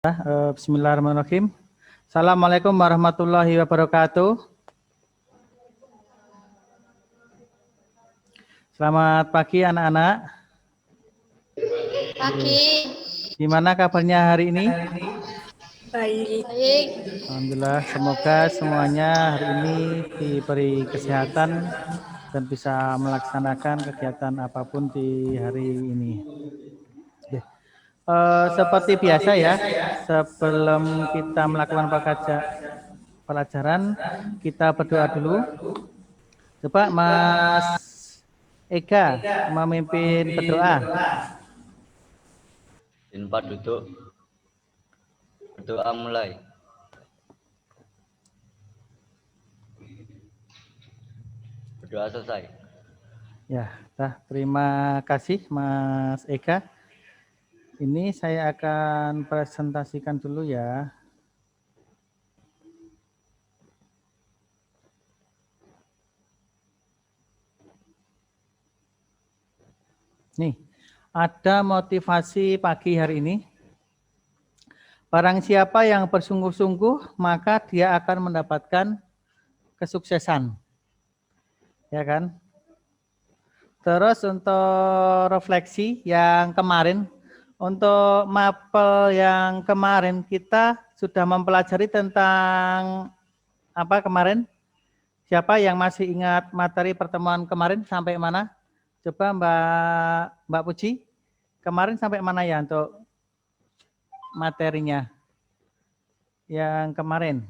Bismillahirrahmanirrahim. Assalamualaikum warahmatullahi wabarakatuh. Selamat pagi anak-anak. Pagi. Gimana kabarnya hari ini? Baik. Alhamdulillah, semoga semuanya hari ini diberi kesehatan dan bisa melaksanakan kegiatan apapun di hari ini. Seperti biasa ya, sebelum kita melakukan pelajaran, kita berdoa dulu. Coba Mas Ega memimpin berdoa. Tempat duduk. Berdoa mulai. Berdoa selesai. Ya, terima kasih Mas Ega. Ini saya akan presentasikan dulu ya. Nih, ada motivasi pagi hari ini. Barang siapa yang bersungguh-sungguh, maka dia akan mendapatkan kesuksesan. Ya kan? Terus untuk refleksi yang kemarin, untuk mapel yang kemarin kita sudah mempelajari tentang apa kemarin? Siapa yang masih ingat materi pertemuan kemarin sampai mana? Coba Mbak Puji, kemarin sampai mana ya untuk materinya? Yang kemarin.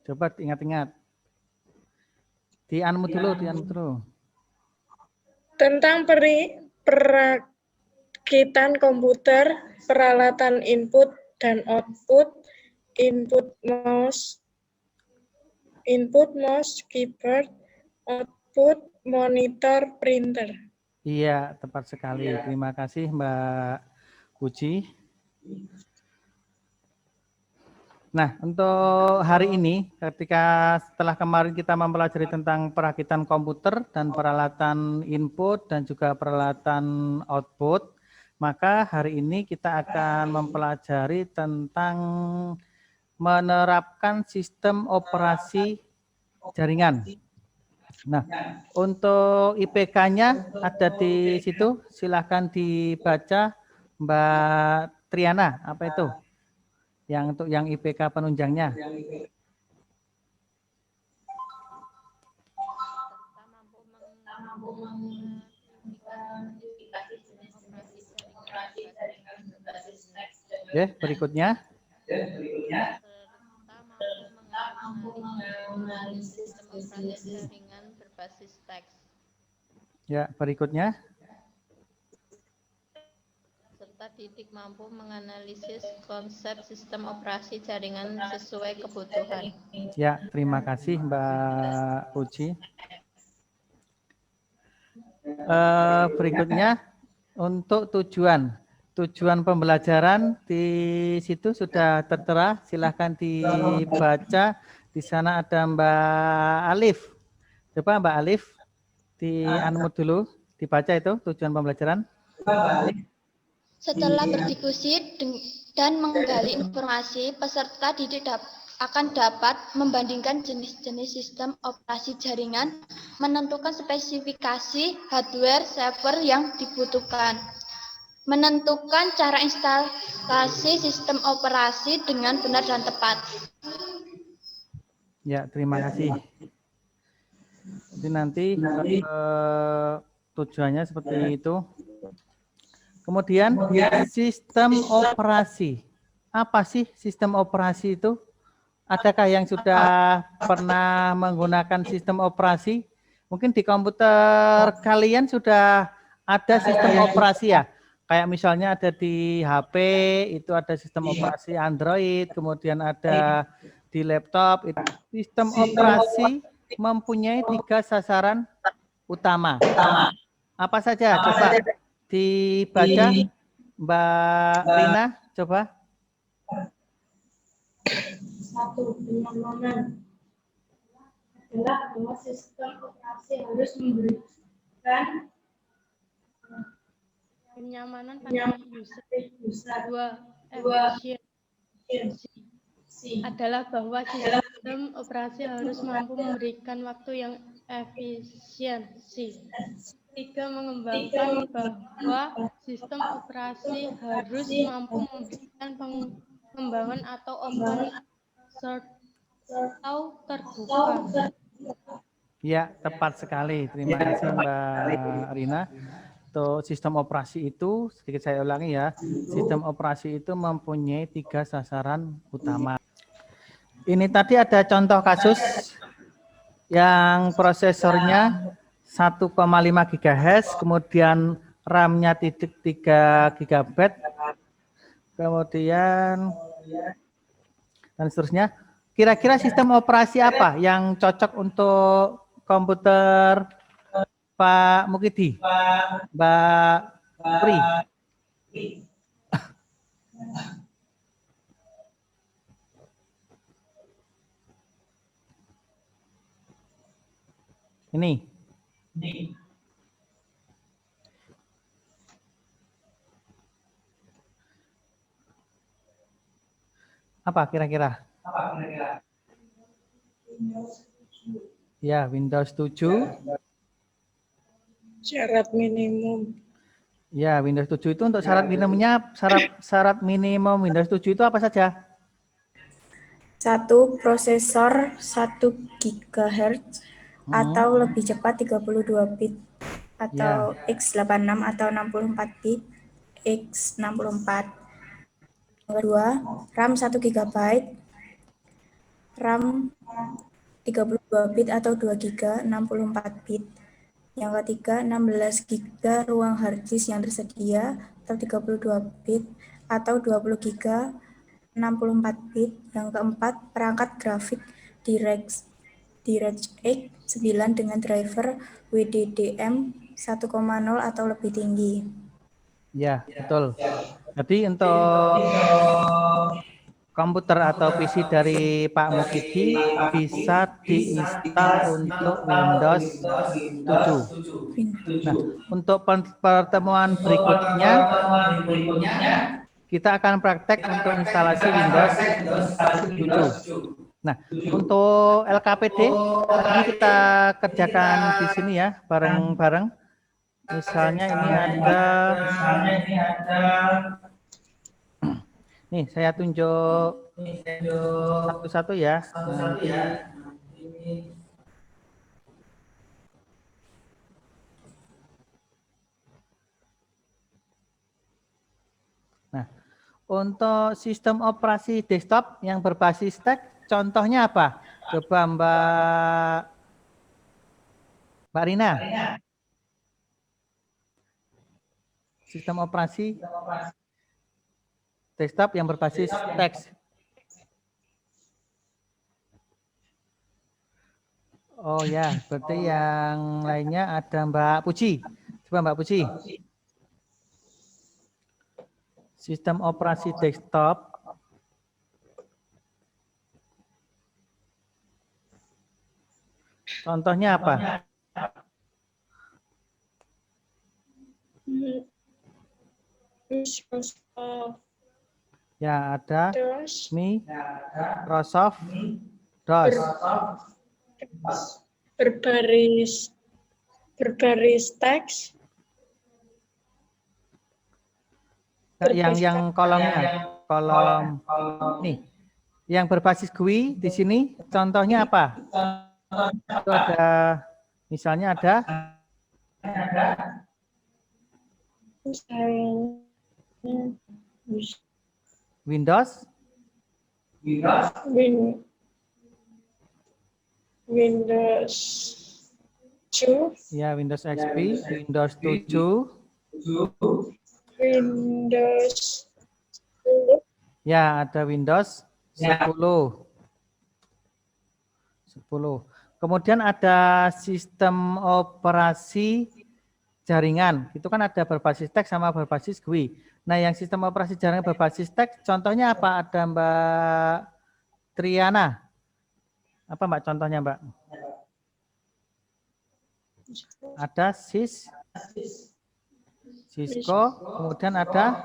Coba ingat-ingat. Di-unmute dulu. Tentang perakitan komputer, peralatan input dan output, input mouse, keyboard, output monitor, printer. Iya, tepat sekali. Terima kasih Mbak Puji. Nah, untuk hari ini, setelah kemarin kita mempelajari tentang perakitan komputer dan peralatan input dan juga peralatan output, maka hari ini kita akan mempelajari tentang menerapkan sistem operasi jaringan. Nah, untuk IPK-nya ada di situ, silahkan dibaca Mbak Triana, apa itu? Yang untuk yang IPK penunjangnya. Ya, berikutnya. Jaringan berbasis teks. Ya, berikutnya. Serta Didik mampu menganalisis konsep sistem operasi jaringan sesuai kebutuhan. Ya, terima kasih Mbak Puji. Berikutnya untuk tujuan pembelajaran di situ sudah tertera, silahkan dibaca. Di sana ada Mbak Alif. Coba Mbak Alif di-unmute dulu, dibaca itu tujuan pembelajaran. Setelah berdiskusi dan menggali informasi, peserta didik akan dapat membandingkan jenis-jenis sistem operasi jaringan, menentukan spesifikasi hardware server yang dibutuhkan, menentukan cara instalasi sistem operasi dengan benar dan tepat. Ya, terima kasih. Jadi nanti tujuannya seperti itu. Kemudian sistem operasi. Apa sih sistem operasi itu? Adakah yang sudah pernah menggunakan sistem operasi? Mungkin di komputer kalian sudah ada sistem operasi ya? Kayak misalnya ada di HP, itu ada sistem operasi Android, kemudian ada di laptop. Sistem operasi mempunyai 3 sasaran utama. Apa saja? Coba dibaca Mbak Rina, coba. Satu, kenyamanan adalah bahwa sistem operasi harus memberikan kenyamanan pada user. 2. Efisiensi adalah bahwa sistem operasi harus mampu memberikan waktu yang efisiensi. 3. Mengembangkan bahwa sistem operasi harus mampu memberikan pengembangan atau open source atau terbuka. Ya, tepat sekali. Terima kasih Mbak Rina. Untuk sistem operasi itu, sedikit saya ulangi ya, sistem operasi itu mempunyai 3 sasaran utama. Ini tadi ada contoh kasus yang prosesornya 1,5 GHz, kemudian RAM-nya 3 GB, kemudian dan seterusnya. Kira-kira sistem operasi apa yang cocok untuk komputer Pak Mukidi, Mbak Pri? Ini. Apa kira-kira? Ya, Windows 7. Syarat minimum. Ya, Windows 7 itu untuk syarat minimumnya, syarat minimum Windows 7 itu apa saja? 1. Prosesor 1 GHz atau lebih cepat 32 bit atau x86 atau 64 bit x64. Yang kedua, RAM 1 GB, RAM 32 bit atau 2 GB 64 bit. Yang ketiga, 16 GB ruang hard disk yang tersedia atau 32 bit atau 20 GB 64 bit. Yang keempat, perangkat grafik DirectX 9 dengan driver WDDM 1,0 atau lebih tinggi. Ya, betul. Jadi untuk komputer atau PC dari Pak Mukidi bisa diinstal untuk Windows 7. Nah, untuk pertemuan berikutnya kita akan praktek untuk instalasi Windows 7. Nah, untuk LKPD ini kita kerjakan di sini ya, bareng-bareng. Misalnya ini ada, nih saya tunjuk satu-satu ya. Nah, untuk sistem operasi desktop yang berbasis TeX, contohnya apa? Coba Mbak Rina. Sistem operasi desktop yang berbasis TeX. Oh ya, berarti yang lainnya ada Mbak Puji. Coba Mbak Puji. Sistem operasi desktop contohnya apa? Ya, ada Microsoft DOS. Berbaris teks. Yang kolomnya, kolom nih. Yang berbasis GUI di sini contohnya apa? Itu ada, misalnya ada Windows, Windows 7. ya Windows XP, Windows 7. Windows 10. Ya, ada Windows 10. Kemudian ada sistem operasi jaringan. Itu kan ada berbasis TeX sama berbasis GUI. Nah, yang sistem operasi jaringan berbasis TeX contohnya apa? Ada Mbak Triana. Apa Mbak contohnya, Mbak? Ada Cisco, kemudian ada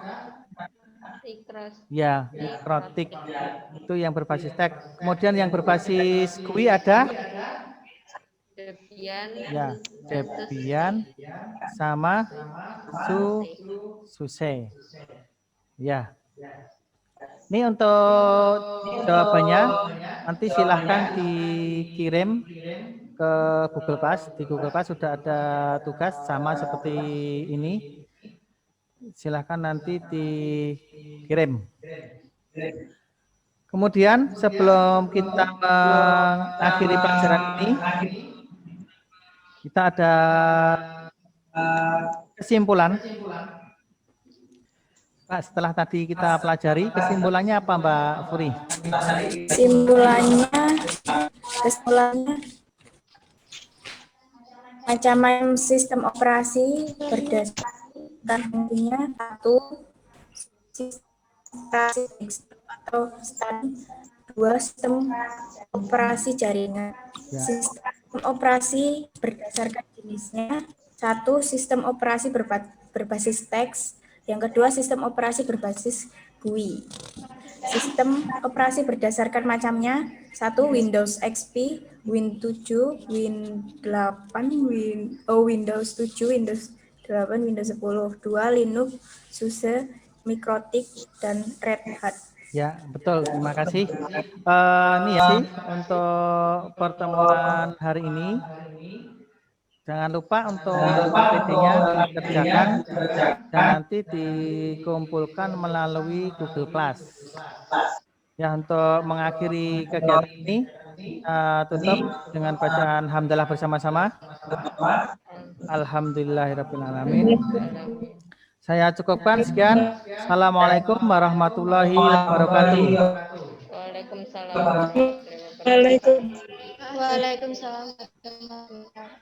Mikros. ya Mikrotik itu yang berbasis teks. Kemudian yang berbasis GUI ada Debian. ya Debian sama SUSE. Ya. Ini untuk jawabannya nanti silahkan dikirim ke Google Class. Di Google Class sudah ada tugas sama seperti ini. Silahkan nanti dikirim. Kemudian sebelum kita mengakhiri pelajaran ini, kita ada kesimpulan. Pak, setelah tadi kita pelajari, kesimpulannya apa Mbak Furi? Kesimpulannya macam-macam sistem operasi berdasarkan fungsinya. Satu, sistem operasi atau STAN. Dua, sistem operasi jaringan. Sistem operasi berdasarkan jenisnya. Satu, sistem operasi berbasis teks. Yang kedua, sistem operasi berbasis GUI. Sistem operasi berdasarkan macamnya. Satu, Windows XP, Win 7, Win 8, Windows 7, Windows 8, Windows 10. Dua, Linux, SUSE, Mikrotik, dan Red Hat. Ya, betul. Terima kasih. Ini ya sih untuk pertemuan hari ini. Jangan lupa untuk PPT-nya dikerjakan dan nanti dikumpulkan melalui Google Class. Ya, untuk mengakhiri kegiatan ini, tutup dengan bacaan hamdalah bersama-sama. Alhamdulillahirrahmanirrahim. Saya cukupkan sekian. Assalamualaikum warahmatullahi wabarakatuh. Waalaikumsalam. Waalaikumsalam. Waalaikumsalam warahmatullahi wabarakatuh.